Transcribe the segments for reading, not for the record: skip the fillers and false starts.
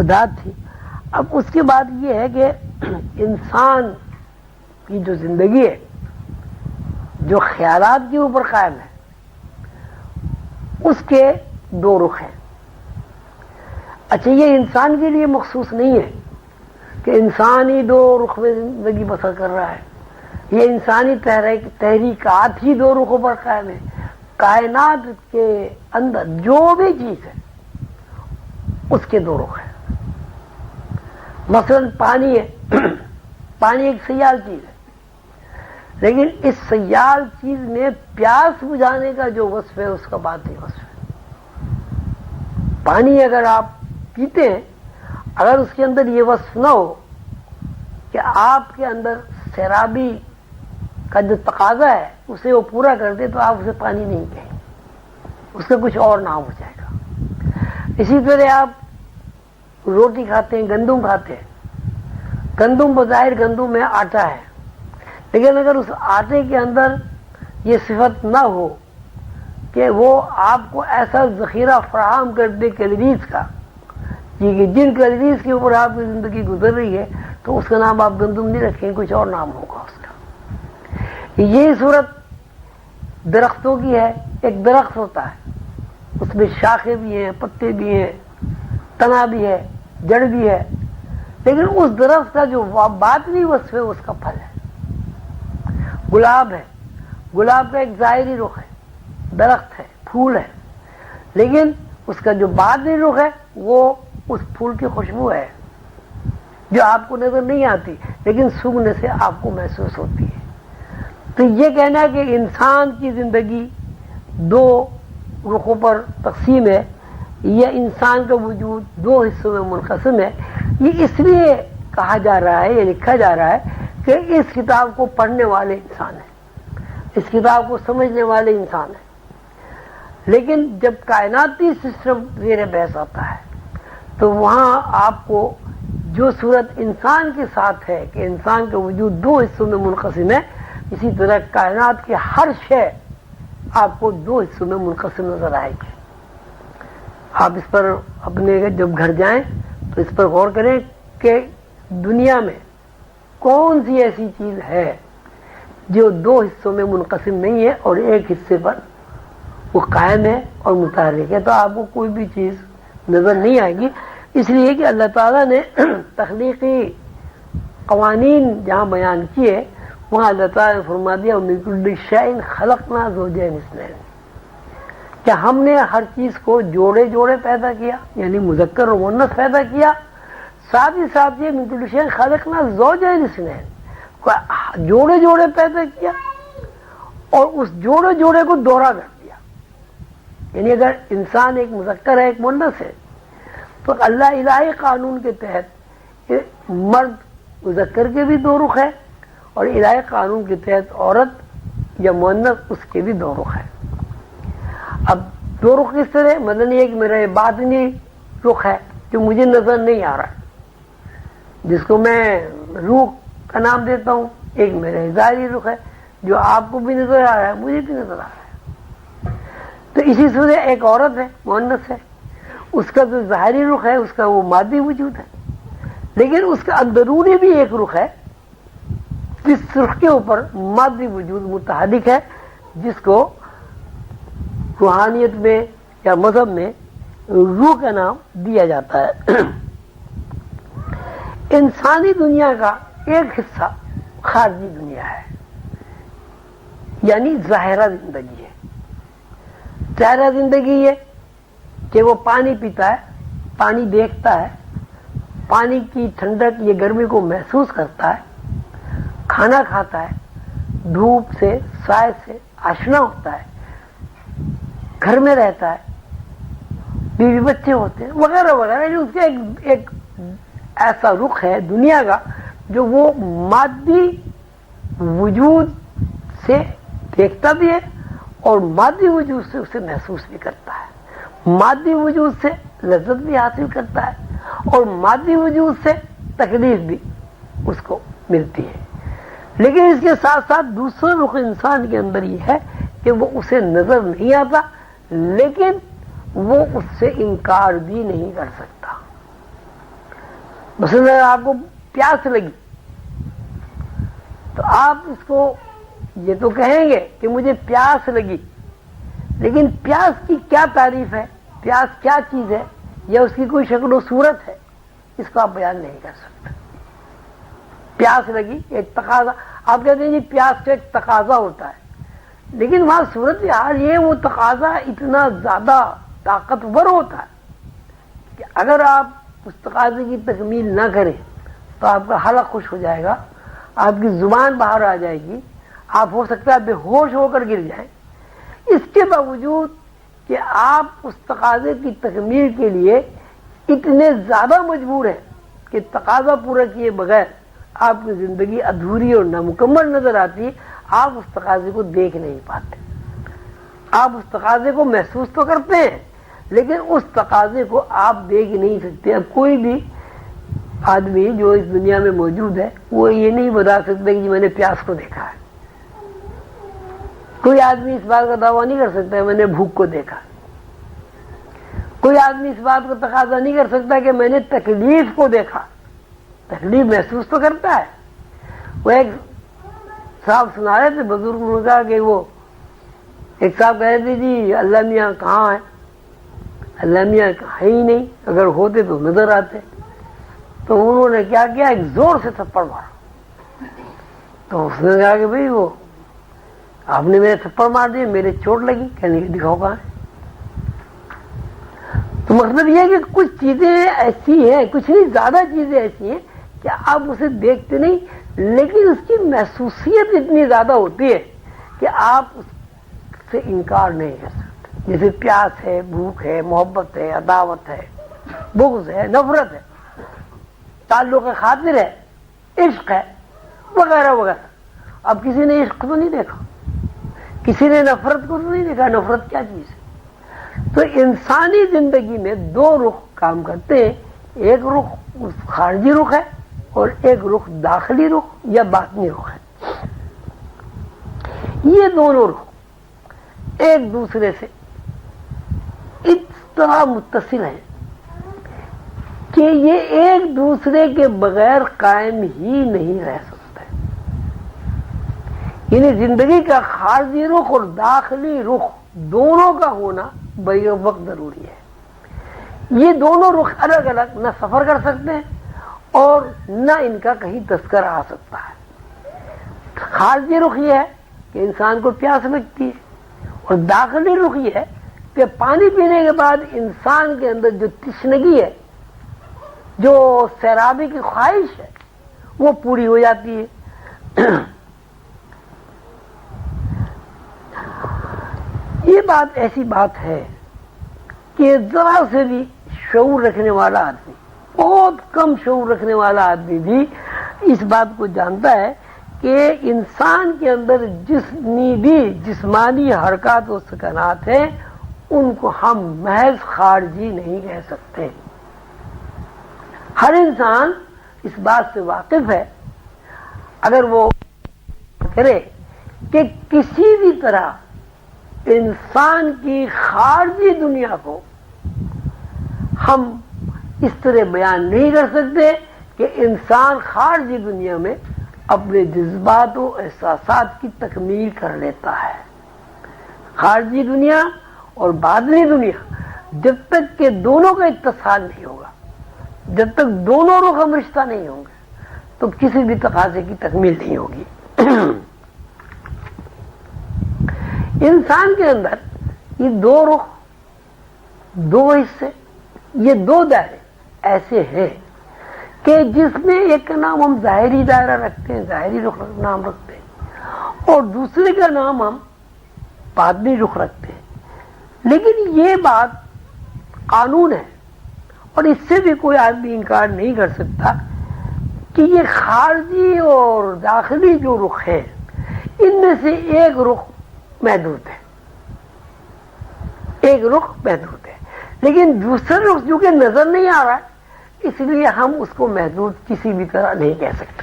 خدا تھی. اب اس کے بعد یہ ہے کہ انسان کی جو زندگی ہے جو خیالات کے اوپر قائم ہے اس کے دو رخ ہیں. اچھا یہ انسان کے لیے مخصوص نہیں ہے کہ انسان ہی دو رخ میں زندگی بسر کر رہا ہے. یہ انسانی تحریکات ہی دو رخوں پر قائم ہے. کائنات کے اندر جو بھی چیز ہے اس کے دو رخ ہیں. مثلا پانی ہے پانی ایک سیال چیز ہے لیکن اس سیال چیز میں پیاس بجھانے کا جو وصف ہے اس کا باطنی وصف ہے. پانی اگر آپ پیتے ہیں اگر اس کے اندر یہ وصف نہ ہو کہ آپ کے اندر سیرابی کا جو تقاضا ہے اسے وہ پورا کر دے تو آپ اسے پانی نہیں کہیں, اس کا کچھ اور نام ہو جائے گا. اسی طرح آپ روٹی کھاتے ہیں, گندم کھاتے ہیں, گندم بظاہر گندم میں آٹا ہے لیکن اگر اس آٹے کے اندر یہ صفت نہ ہو کہ وہ آپ کو ایسا ذخیرہ فراہم کر دے کیلوریز کا کہ جن کیلوریز کے اوپر آپ کی زندگی گزر رہی ہے تو اس کا نام آپ گندم نہیں رکھیں, کچھ اور نام ہوگا اس کا. یہی صورت درختوں کی ہے. ایک درخت ہوتا ہے اس میں شاخیں بھی ہیں, پتے بھی ہیں, تنا بھی ہے, جڑ بھی ہے, لیکن اس درخت کا جو باطنی وصف ہے اس کا پھل ہے. گلاب ہے, گلاب کا ایک ظاہری رخ ہے, درخت ہے, پھول ہے, لیکن اس کا جو باطنی رخ ہے وہ اس پھول کی خوشبو ہے جو آپ کو نظر نہیں آتی لیکن سونگھنے سے آپ کو محسوس ہوتی ہے. تو یہ کہنا کہ انسان کی زندگی دو رخوں پر تقسیم ہے یا انسان کا وجود دو حصوں میں منقسم ہے, یہ اس لیے کہا جا رہا ہے یا لکھا جا رہا ہے کہ اس کتاب کو پڑھنے والے انسان ہیں, اس کتاب کو سمجھنے والے انسان ہیں. لیکن جب کائناتی سسٹم زیر بحث آتا ہے تو وہاں آپ کو جو صورت انسان کے ساتھ ہے کہ انسان کا وجود دو حصوں میں منقسم ہے, اسی طرح کائنات کی ہر شے آپ کو دو حصوں میں منقسم نظر آئے گی. آپ اس پر اپنے جب گھر جائیں تو اس پر غور کریں کہ دنیا میں کون سی ایسی چیز ہے جو دو حصوں میں منقسم نہیں ہے اور ایک حصے پر وہ قائم ہے اور متحرک ہے. تو آپ کو کوئی بھی چیز نظر نہیں آئے گی, اس لیے کہ اللہ تعالیٰ نے تخلیقی قوانین جہاں بیان کیے وہاں اللہ تعالیٰ نے فرما دیا مِن کُلِّ شَیْءٍ خَلَقْنَا زَوْجَیْنِ اثْنَیْنِ, کہ ہم نے ہر چیز کو جوڑے جوڑے پیدا کیا یعنی مذکر و مؤنث پیدا کیا. ساتھ ہی ساتھ یہ مِن کُلِّ شَیْءٍ خَلَقْنَا زَوْجَیْنِ اثْنَیْنِ, جوڑے جوڑے پیدا کیا اور اس جوڑے جوڑے کو دوہرا کر دیا. یعنی اگر انسان ایک مذکر ہے ایک مؤنث ہے تو اللہ الہی قانون کے تحت مرد مذکر کے بھی دو رخ ہے اور الہی قانون کے تحت عورت یا مؤنث اس کے بھی دو رخ ہے. اب دو رخ کس طرح, مطلب یہ کہ میرا یہ باطنی رخ ہے جو مجھے نظر نہیں آ رہا ہے جس کو میں روح کا نام دیتا ہوں, ایک میرا ظاہری رخ ہے جو آپ کو بھی نظر آ رہا ہے مجھے بھی نظر آ رہا ہے. تو اسی طرح ایک عورت ہے مؤنث ہے, اس کا جو ظاہری رخ ہے اس کا وہ مادی وجود ہے لیکن اس کا اندرونی بھی ایک رخ ہے جس رخ کے اوپر مادی وجود متحرک ہے جس کو روحانیت میں یا مذہب میں روح کا نام دیا جاتا ہے. انسانی دنیا کا ایک حصہ خارجی دنیا ہے یعنی ظاہرہ زندگی ہے. ظاہرہ زندگی یہ کہ وہ پانی پیتا ہے, پانی دیکھتا ہے, پانی کی ٹھنڈک یہ گرمی کو محسوس کرتا ہے, کھانا کھاتا ہے, دھوپ سے سائے سے آشنا ہوتا ہے, گھر میں رہتا ہے, بیوی بچے ہوتے ہیں وغیرہ وغیرہ. یعنی اس کا ایک ایسا رخ ہے دنیا کا جو وہ مادی وجود سے دیکھتا بھی ہے اور مادی وجود سے اسے محسوس بھی کرتا ہے, مادی وجود سے لذت بھی حاصل کرتا ہے اور مادی وجود سے تکلیف بھی اس کو ملتی ہے. لیکن اس کے ساتھ ساتھ دوسرا رخ انسان کے اندر یہ ہے کہ وہ اسے نظر نہیں آتا لیکن وہ اس سے انکار بھی نہیں کر سکتا. مثلا آپ کو پیاس لگی تو آپ اس کو یہ تو کہیں گے کہ مجھے پیاس لگی، لیکن پیاس کی کیا تعریف ہے، پیاس کیا چیز ہے، یا اس کی کوئی شکل و صورت ہے، اس کو آپ بیان نہیں کر سکتے۔ پیاس لگی ایک تقاضا، آپ کہتے ہیں جی پیاس کا ایک تقاضا ہوتا ہے، لیکن وہاں صورت حال یہ وہ تقاضا اتنا زیادہ طاقتور ہوتا ہے کہ اگر آپ اس تقاضے کی تکمیل نہ کریں تو آپ کا حلق خوش ہو جائے گا، آپ کی زبان باہر آ جائے گی، آپ ہو سکتا ہے بے ہوش ہو کر گر جائیں۔ اس کے باوجود کہ آپ اس تقاضے کی تکمیل کے لیے اتنے زیادہ مجبور ہیں کہ تقاضا پورا کیے بغیر آپ کی زندگی ادھوری اور نامکمل نظر آتی، آپ اس تقاضے کو دیکھ نہیں پاتے۔ آپ اس تقاضے کو محسوس تو کرتے ہیں لیکن اس تقاضے کو آپ دیکھ نہیں سکتے۔ اب کوئی بھی آدمی جو اس دنیا میں موجود ہے وہ یہ نہیں بتا سکتا کہ میں نے پیاس کو دیکھا ہے۔ کوئی آدمی اس بات کا دعویٰ نہیں کر سکتا میں نے بھوک کو دیکھا۔ کوئی آدمی اس بات کو تقاضا نہیں کر سکتا کہ میں نے تکلیف کو دیکھا۔ تکلیف محسوس تو کرتا ہے۔ وہ ایک صاحب سنا رہے تھے، بزرگ نے کہا کہ وہ ایک صاحب کہہ رہے تھے جی اللہ میاں کہاں ہے؟ اللہ میاں کہاں ہی نہیں، اگر ہوتے تو نظر آتے۔ تو انہوں نے کیا کیا، ایک زور سے تھپڑ مارا۔ تو اس نے کہا کہ بھئی وہ آپ نے میرے تھپڑ مار دیے، میرے چوٹ لگی، کہنے کی دکھاؤ کہاں ہے؟ تو مطلب یہ ہے کہ کچھ چیزیں ایسی ہیں، کچھ نہیں زیادہ چیزیں ایسی ہیں کہ آپ اسے دیکھتے نہیں لیکن اس کی محسوسیت اتنی زیادہ ہوتی ہے کہ آپ اس سے انکار نہیں کر سکتے۔ جیسے پیاس ہے، بھوک ہے، محبت ہے، عداوت ہے، بغض ہے، نفرت ہے، تعلق خاطر ہے، عشق ہے، وغیرہ وغیرہ۔ اب کسی نے عشق کو نہیں دیکھا، کسی نے نفرت کو نہیں دیکھا، نفرت کیا چیز ہے؟ تو انسانی زندگی میں دو رخ کام کرتے ہیں، ایک رخ خارجی رخ ہے اور ایک رخ داخلی رخ یا باطنی رخ ہے۔ یہ دونوں رخ ایک دوسرے سے اس طرح متصل ہیں کہ یہ ایک دوسرے کے بغیر قائم ہی نہیں رہ سکتے۔ یعنی زندگی کا خارجی رخ اور داخلی رخ دونوں کا ہونا بیک وقت ضروری ہے۔ یہ دونوں رخ الگ الگ نہ سفر کر سکتے ہیں اور نہ ان کا کہیں تذکرہ آ سکتا ہے۔ خارجی رخ یہ ہے کہ انسان کو پیاس لگتی ہے، اور داخلی رخ یہ ہے کہ پانی پینے کے بعد انسان کے اندر جو تشنگی ہے، جو سیرابی کی خواہش ہے، وہ پوری ہو جاتی ہے۔ یہ بات ایسی بات ہے کہ ذرا سے بھی شعور رکھنے والا آدمی، بہت کم شعور رکھنے والا آدمی بھی اس بات کو جانتا ہے کہ انسان کے اندر جتنی بھی جسمانی حرکات و سکنات ہیں ان کو ہم محض خارجی نہیں کہہ سکتے۔ ہر انسان اس بات سے واقف ہے، اگر وہ کرے کہ کسی بھی طرح انسان کی خارجی دنیا کو ہم اس طرح بیان نہیں کر سکتے کہ انسان خارجی دنیا میں اپنے جذبات و احساسات کی تکمیل کر لیتا ہے۔ خارجی دنیا اور باطنی دنیا جب تک کہ دونوں کا اتصال نہیں ہوگا، جب تک دونوں رخ ہم رشتہ نہیں ہوں گے تو کسی بھی تقاضے کی تکمیل نہیں ہوگی۔ انسان کے اندر یہ دو رخ، دو حصے، یہ دو دائرے ایسے ہیں کہ جس میں ایک کا نام ہم ظاہری دائرہ رکھتے ہیں، ظاہری رخ نام رکھتے ہیں، اور دوسرے کا نام ہم باطنی رخ رکھتے ہیں۔ لیکن یہ بات قانون ہے اور اس سے بھی کوئی آدمی انکار نہیں کر سکتا کہ یہ خارجی اور داخلی جو رخ ہے ان میں سے ایک رخ محدود ہے، ایک رخ محدود ہے، لیکن دوسرا رخ جو کہ نظر نہیں آ رہا ہے اس لیے ہم اس کو محدود کسی بھی طرح نہیں کہہ سکتے۔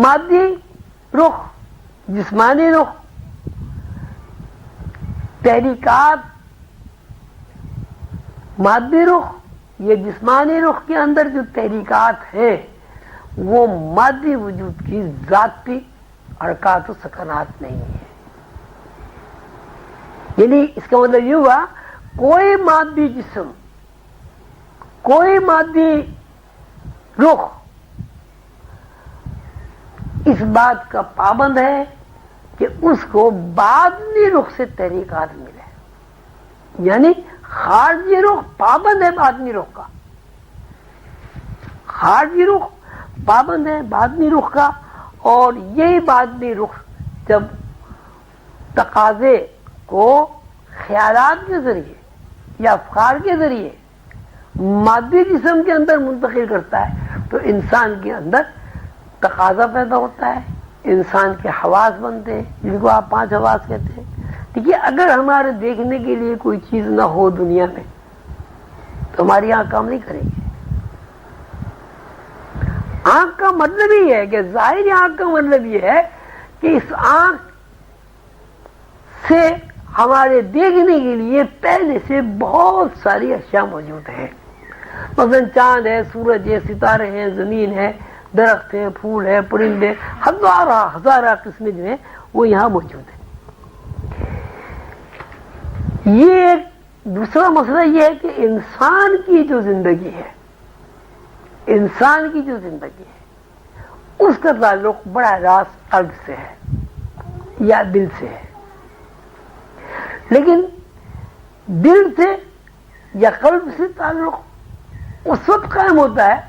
مادی رخ، جسمانی رخ، تحریکات، مادی رخ، یہ جسمانی رخ کے اندر جو تحریکات ہیں وہ مادی وجود کی ذاتی حرکات و سکنات نہیں ہے. یعنی اس کا مطلب یہ ہوا کوئی مادی جسم، کوئی مادی رخ اس بات کا پابند ہے کہ اس کو باطنی رخ سے تحریکات ملے. یعنی خارجی رخ پابند ہے باطنی رخ کا، خارجی رخ پابند ہے باطنی رخ کا. اور یہی باطنی رخ جب تقاضے کو خیالات کے ذریعے یا افکار کے ذریعے مادی جسم کے اندر منتقل کرتا ہے تو انسان کے اندر تقاضا پیدا ہوتا ہے، انسان کے حواس بنتے ہیں جن کو آپ 5 حواس کہتے ہیں. دیکھیے اگر ہمارے دیکھنے کے لیے کوئی چیز نہ ہو دنیا میں تو ہماری آنکھ کام نہیں کرے گی. آنکھ کا مطلب ہی ہے کہ ظاہری آنکھ کا مطلب یہ ہے کہ اس آنکھ سے ہمارے دیکھنے کے لیے پہلے سے بہت ساری اشیاء موجود ہیں. مثلا چاند ہے، سورج ہے، ستارے ہیں، زمین ہے، درخت ہے، پھول ہے، پرندے، ہزارہ قسمیں جو ہیں وہ یہاں موجود ہیں. یہ ایک دوسرا مسئلہ یہ ہے کہ انسان کی جو زندگی ہے، انسان کی جو زندگی ہے اس کا تعلق براہ راست قلب سے ہے یا دل سے ہے. لیکن دل سے یا قلب سے تعلق اس وقت قائم ہوتا ہے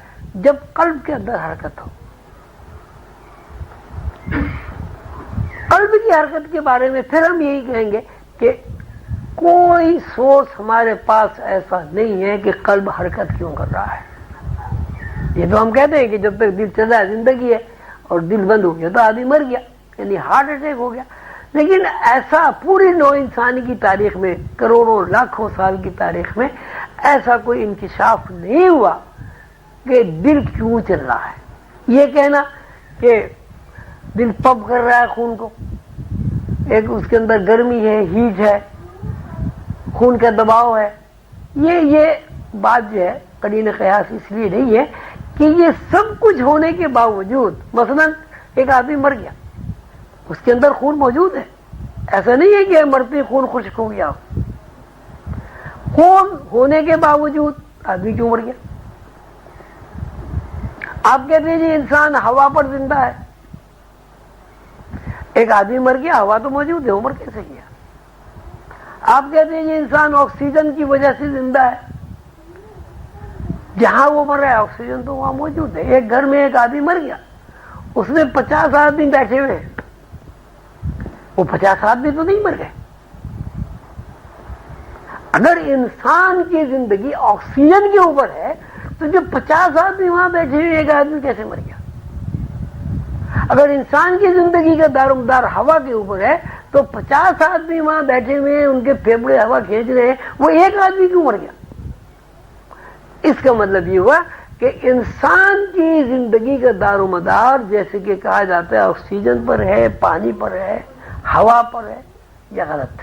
جب قلب کے اندر حرکت ہو. قلب کی حرکت کے بارے میں پھر ہم یہی کہیں گے کہ کوئی سورس ہمارے پاس ایسا نہیں ہے کہ قلب حرکت کیوں کر رہا ہے. یہ تو ہم کہتے ہیں کہ جب تک دل چل رہا ہے زندگی ہے، اور دل بند ہو گیا تو آدمی مر گیا، یعنی ہارٹ اٹیک ہو گیا. لیکن ایسا پوری نوع انسانی کی تاریخ میں، کروڑوں لاکھوں سال کی تاریخ میں ایسا کوئی انکشاف نہیں ہوا کہ دل کیوں چل رہا ہے. یہ کہنا کہ دل پمپ کر رہا ہے خون کو، ایک اس کے اندر گرمی ہے، ہیٹ ہے، خون کا دباؤ ہے، یہ بات جو ہے قرین قیاس اس لیے نہیں ہے کہ یہ سب کچھ ہونے کے باوجود مثلا ایک آدمی مر گیا، اس کے اندر خون موجود ہے. ایسا نہیں ہے کہ مرتے خون خشک ہو گیا. خون ہونے کے باوجود آدمی کیوں مر گیا؟ آپ کہتے ہیں جی انسان ہوا پر زندہ ہے. ایک آدمی مر گیا، ہوا تو موجود ہے، وہ مر کیسے گیا؟ آپ کہتے ہیں جی انسان آکسیجن کی وجہ سے زندہ ہے. جہاں وہ مر رہا ہے آکسیجن تو وہاں موجود ہے. ایک گھر میں ایک آدمی مر گیا، اس میں 50 آدمی بیٹھے ہوئے ہیں، وہ 50 آدمی تو نہیں مر گئے. اگر انسان کی زندگی آکسیجن کے اوپر ہے تو جو 50 آدمی وہاں بیٹھے ہوئے ایک آدمی کیسے مر گیا؟ اگر انسان کی زندگی کا دار و مدار ہوا کے اوپر ہے تو 50 آدمی وہاں بیٹھے ہوئے ہیں، ان کے پھیپھڑے ہوا کھینچ رہے ہیں، وہ ایک آدمی کیوں مر گیا؟ اس کا مطلب یہ ہوا کہ انسان کی زندگی کا دار و مدار جیسے کہ کہا جاتا ہے آکسیجن پر ہے، پانی پر ہے، ہوا پر ہے. یہ غلط ہے.